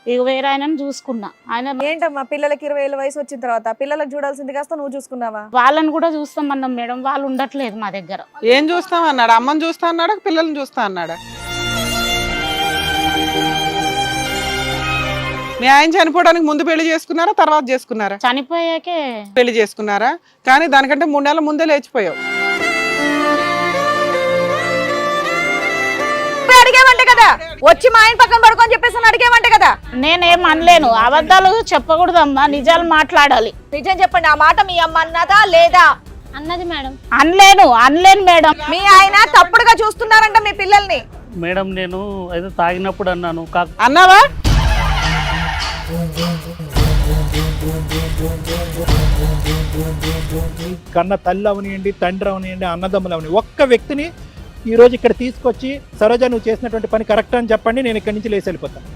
ఇక వేరే ఆయనను చూసుకున్నా. ఆయన ఏంటమ్మా పిల్లలకి 20 ఏళ్ళ వయసు వచ్చిన తర్వాత పిల్లలకు చూడాల్సింది కాస్త నువ్వు చూసుకున్నావా? వాళ్ళని కూడా చూస్తామన్నాం మేడం, వాళ్ళు ఉండట్లేదు మా దగ్గర. ఏం చూస్తాం అన్నాడు? అమ్మని చూస్తా అన్నాడా, పిల్లల్ని చూస్తా అన్నాడా? మీ ఆయన చనిపోవడానికి ముందు పెళ్లి చేసుకున్నారా, తర్వాత చేసుకున్నారా? చనిపోయాకే పెళ్లి చేసుకున్నారా? కానీ దానికంటే 3 నెలల ముందే లేచిపోయావు. అడిగేవంటే కదా, వచ్చి మా ఆయన పక్కన పడుకొని చెప్పేసి అడిగేవంటే కదా. నేనేం అనలేను, అబద్ధాలు చెప్పకూడదమ్మా, నిజాలు మాట్లాడాలి. నిజం చెప్పండి, ఆ మాట మీ అమ్మ అన్నదా లేదా? అన్నది మేడం. అనలేను మేడం. మీ ఆయన తప్పుడుగా చూస్తున్నారంట మీ పిల్లల్ని. మేడం నేను ఏదో తాగినప్పుడు అన్నాను. అన్నావా? కన్న తల్లి అవనియండి, తండ్రి అవనియండి, అన్నదమ్ములు అవని ఒక్క వ్యక్తిని ఈ రోజు ఇక్కడ తీసుకొచ్చి సరోజ నువ్వు చేసినటువంటి పని కరెక్ట్ అని చెప్పండి, నేను ఇక్కడి నుంచి లేచి వెళ్ళిపోతాను.